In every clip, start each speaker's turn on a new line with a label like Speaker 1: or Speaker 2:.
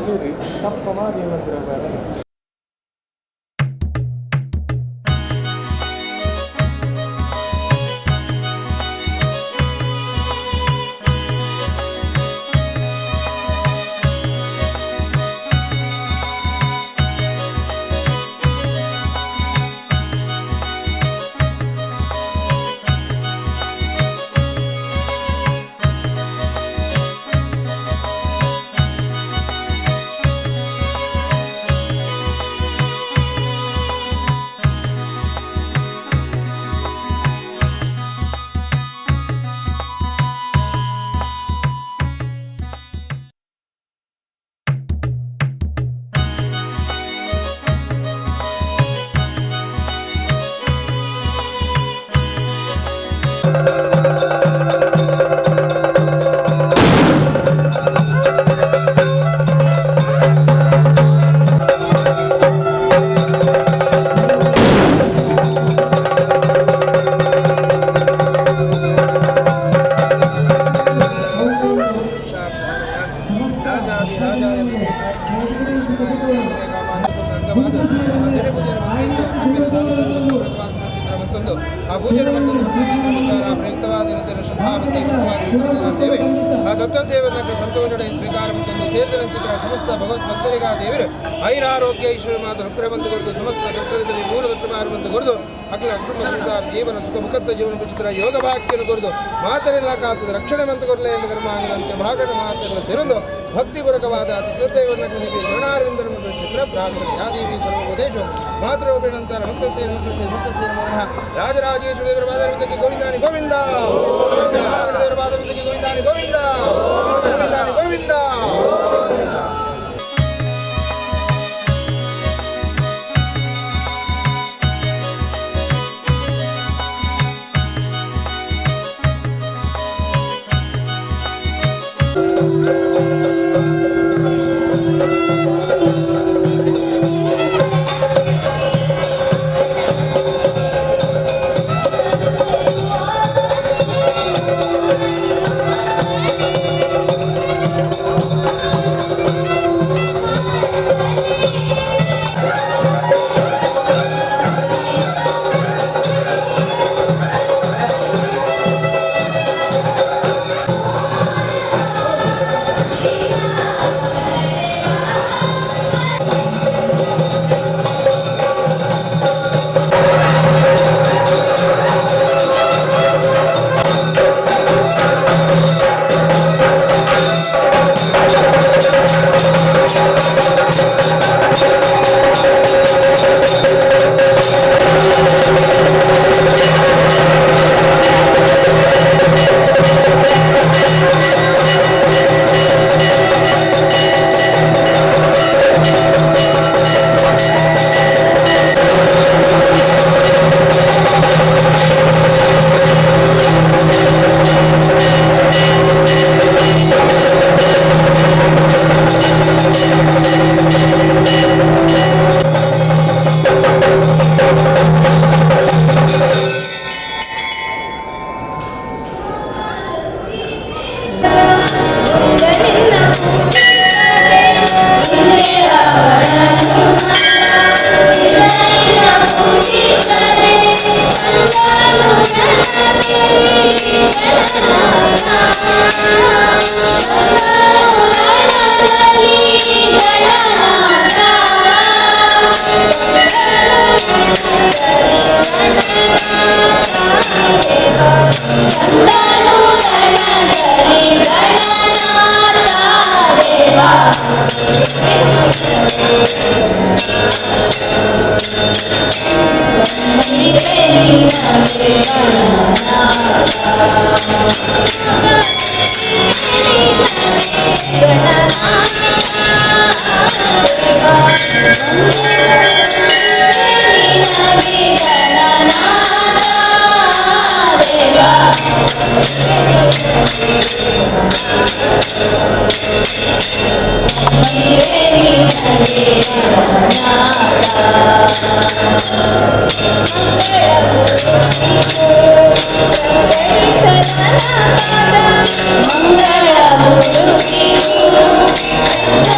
Speaker 1: ಕೇಳಿ ತಪ್ಪ ಮಾಡಿ ಏನಂದ್ರೆ ಆ ಪೂಜನೆ ವಿಚಾರ ಪ್ರಯುಕ್ತವಾದ ಸೇವೆ ಆ ದತ್ತದೇವರ ಸಂತೋಷಣೆ ಸ್ವೀಕಾರ ಸೇರಿದ ಚಿತ್ರ ಸಮಸ್ತ ಭಗವದ್ಭಕ್ತರಿಗ ದೇವರು ಐರಾರೋಗ್ಯ ಈಶ್ವರ ಮಾತು ಅನುಗ್ರಹವಂತ ಕೊರದು ಸಮಸ್ತ ಕಷ್ಟದಲ್ಲಿ ಮೂಲ ದತ್ತಮಾರವಂತ ಕೊರದು ಅಖಿಲ ಕುಟುಂಬ ಸಂಸಾರ ಜೀವನ ಸುಖ ಮುಖದ ಜೀವನ ಚಿತ್ರ ಯೋಗ ಭಾಗ್ಯವನ್ನು ಕೊರದು ಮಾತರೆಲ್ಲ ಕಾತದ ರಕ್ಷಣೆ ಮಂತ ಕೊರಲೆ ಎಂದು ಕರ್ಮ ಆಗದಂತೆ ಭಾಗದ ಮಾತೆಲ್ಲ ಸೇರಲು ಭಕ್ತಿಪೂರ್ವಕವಾದ ದತ್ತದೇವರನ್ನ ಶರಣಾರವಿಂದರ ಚಿತ್ರ ಪ್ರಾರ್ಥನೆ ಯಾದೇವಿ ಸರ್ವೋಪದೇಶ ಮಾತೃಪೇಣಂತ ನಮಸ್ತೇ ನಮಸ್ತೇ ನಮಸ್ತೇ ನಮಃ ರಾಜರಾಜೇಶ್ವರಿ ದೇವರ ಪಾದವಿಂದಕ್ಕೆ ಗೋವಿಂದಾನಿ ಗೋವಿಂದ ದೇವರ ಪಾದವಿಂದಕ್ಕೆ ಗೋವಿಂದಾನಿ ಗೋವಿಂದ ಗೋವಿಂದಾನಿ ಗೋವಿಂದ.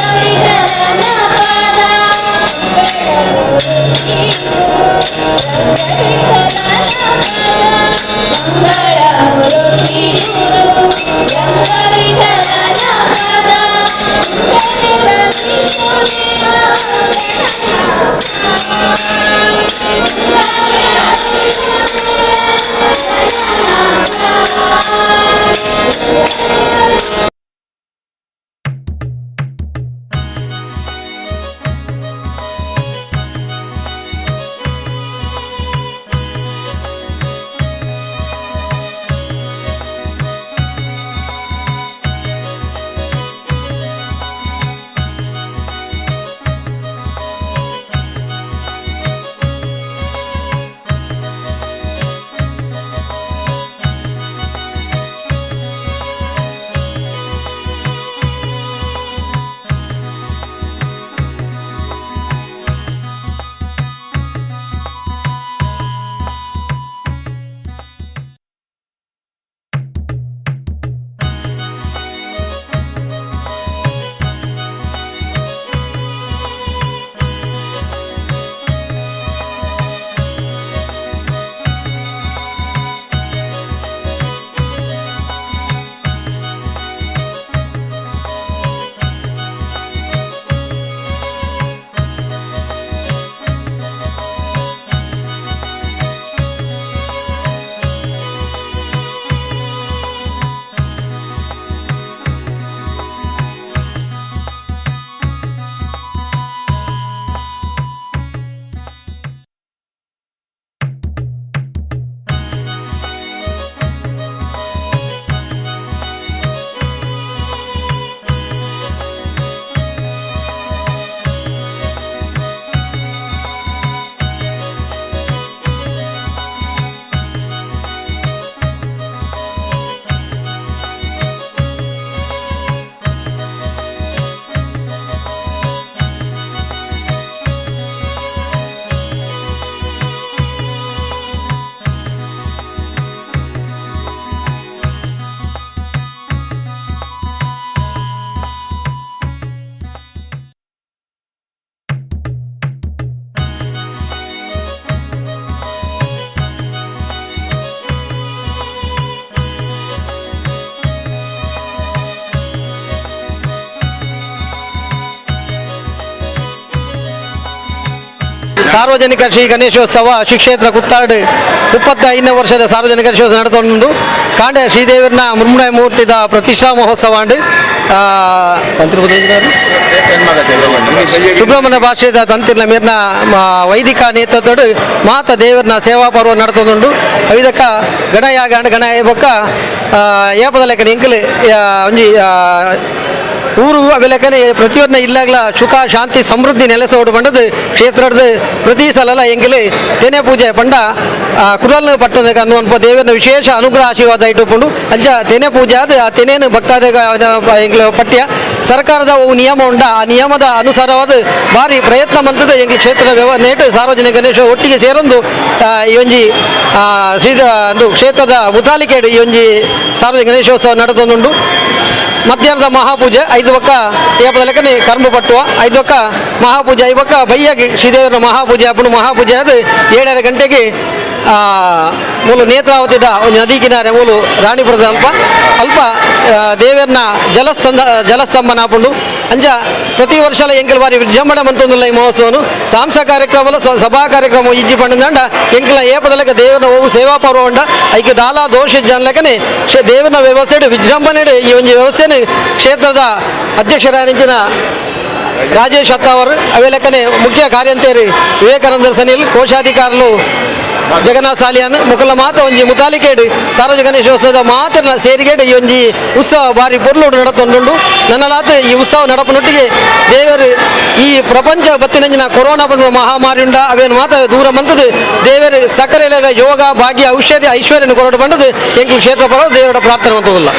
Speaker 2: ಮಂಗಳ ಸಾರ್ವಜನಿಕ ಶ್ರೀ ಗಣೇಶೋತ್ಸವ ಶ್ರೀ ಕ್ಷೇತ್ರ ಕುತ್ತಾಡ್ 25ನೇ ವರ್ಷದ ಸಾರ್ವಜನಿಕ ಗಣೇಶೋತ್ಸವ ನಡೆದುಕೊಂಡು ಕಾಂಡೆ ಶ್ರೀದೇವರನ ಮುರ್ಮುರಾಯ ಮೂರ್ತಿದ ಪ್ರತಿಷ್ಠಾ ಮಹೋತ್ಸವ ಅಂಡು ಸುಬ್ರಹ್ಮಣ್ಯ ಭಾಷೆದ ತಂತಿರ್ನ ಮೇರ್ನ ವೈದಿಕ ನೇತೃತ್ವಡು ಮಾತ ದೇವರನ ಸೇವಾ ಪರ್ವ ನಡೆದುಕೊಂಡು ಐದಕ್ಕ ಗಣಯಾಗ ಅಂಡ್ ಗಣಯ ಬೊಕ್ಕ ಏಪದ ಲೆಕ್ಕನ ಎಂಕಲು ಒಂಜಿ ಊರು ಅವೆಲೆಕ್ಕನೆ ಪ್ರತಿಯೊಂದು ಇಲ್ಲಾಗಲ ಸುಖ ಶಾಂತಿ ಸಮೃದ್ಧಿ ನೆಲೆಸೋಡು ಬಂಡದು ಕ್ಷೇತ್ರದ ಪ್ರತಿ ಸಲ ಎಂಕಲು ತೆನೆ ಪೂಜೆ ಪಂಡ ಕುರಲ್ ಪಟ್ಟದ ಅನ್ನುವಂಥ ದೇವರ ವಿಶೇಷ ಅನುಗ್ರಹ ಆಶೀರ್ವಾದ ಇಟ್ಟುಕೊಂಡು ಅಂಚ ತೆನೆ ಪೂಜೆ ಆದ ಆ ತೆನೆಯನ್ನು ಭಕ್ತಾದ ಎಂಗ್ಲ ಪಠ್ಯ ಸರ್ಕಾರದ ನಿಯಮ ಉಂಡ ಆ ನಿಯಮದ ಅನುಸಾರವಾದ ಭಾರಿ ಪ್ರಯತ್ನ ಮಂತದ ಎಂಗ್ಲ ಕ್ಷೇತ್ರದ ನೇಟು ಸಾರ್ವಜನಿಕ ಗಣೇಶ ಒಟ್ಟಿಗೆ ಸೇರೊಂದು ಈ ಒಂಜಿ ಕ್ಷೇತ್ರದ ಮುತಾಲಿಕೆಡು ಈ ಒಂಜಿ ಸಾರ್ವಜನಿಕ ಗಣೇಶೋತ್ಸವ ನಡೆದೊಂದುಂಡು ಮಧ್ಯಾಹ್ನದ ಮಹಾಪೂಜೆ 5 ಒಕ್ಕ ಏಪದ ಲೆಕ್ಕನೆ ಕರ್ಮ ಪಟ್ಟುವ 5 ಒಕ್ಕ ಮಹಾಪೂಜೆ 5 ಒಕ್ಕ ಬೈಯಾಗಿ ಶ್ರೀದೇವರ ಮಹಾಪೂಜೆ ಅಪ್ಪನು ಮಹಾಪೂಜೆ ಅದು 7:30 ಗಂಟೆಗೆ ಮೂಲು ನೇತ್ರಾವತಿದ ಒಂದು ನದಿ ಕಿನಾರೆ ಮೂಲು ರಾಣಿಪುರದ ಅಲ್ಪ ದೇವರನ್ನ ಜಲಸ್ತಂಭನ ಹಾಕೊಂಡು ಅಂಜ ಪ್ರತಿ ವರ್ಷ ಎಂಕಲ್ ಬಾರಿ ವಿಜೃಂಭಣೆ ಮಂತೊಂದುಲ್ಲ ಈ ಮಹೋತ್ಸವನು ಸಾಂಸ ಕಾರ್ಯಕ್ರಮ ಸಭಾ ಕಾರ್ಯಕ್ರಮ ಇಜ್ಜಿ ಪಂಡ ಎಂಕಲ ಏಪದಲೆಕ್ಕ ದೇವರನ ಹೋಗು ಸೇವಾ ಪರ್ವ ಉಂಡ ಐಕೆ ದಾಲ ದೋಷ ಜನಲೆಕ್ಕನೆ ದೇವರನ ವ್ಯವಸ್ಥೆ ವಿಜೃಂಭಣೆ ಈ ಒಂದು ವ್ಯವಸ್ಥೆನ ಕ್ಷೇತ್ರದ ಅಧ್ಯಕ್ಷರಾಗಿನ ರಾಜೇಶ್ ಅತ್ತಾವರು ಅವೇ ಲೆಕ್ಕನೆ ಮುಖ್ಯ ಕಾರ್ಯಂತೇರಿ ವಿವೇಕಾನಂದ ಸನಿಲ್ ಕೋಶಾಧಿಕಾರುలు ಜಗನ್ನಾಥ್ ಸಾಲಿಯಾನ್ ಮುಕಲ ಮಾತ ಒಂಜಿ ಮುತಾಲಿಕೇಡು ಸಾರ್ವಜನಿಕ ಗಣೇಶೋತ್ಸವದ ಮಾತ್ರ ಸೇರಿಗೇಡು ಈ ಒಂಜಿ ಉತ್ಸವ ಬಾರಿ ಪೊರ್ಲುಡು ನಡತೊಂದುಂಡು ನನ್ನಲಾತ ಈ ಉತ್ಸವ ನಡಪನೊಟ್ಟಿಗೆ ದೇವರು ಈ ಪ್ರಪಂಚ ಬತ್ತಿನಂಜಿನ ಕೊರೋನಾ ಬಂದ ಮಹಾಮಾರಿ ಉಂಡ ಅವೇನು ಮಾತ ದೂರ ಮಂತದು ದೇವರು ಸಕಲ ಯೋಗ ಭಾಗ್ಯ ಔಷಧಿ ಐಶ್ವರ್ಯನ ಕೊರಡು ಬಂದದು ಎಂಕಿ ಕ್ಷೇತ್ರ ಪರ ದೇವರ ಪ್ರಾರ್ಥನೆ ಮಂತದಿಲ್ಲ.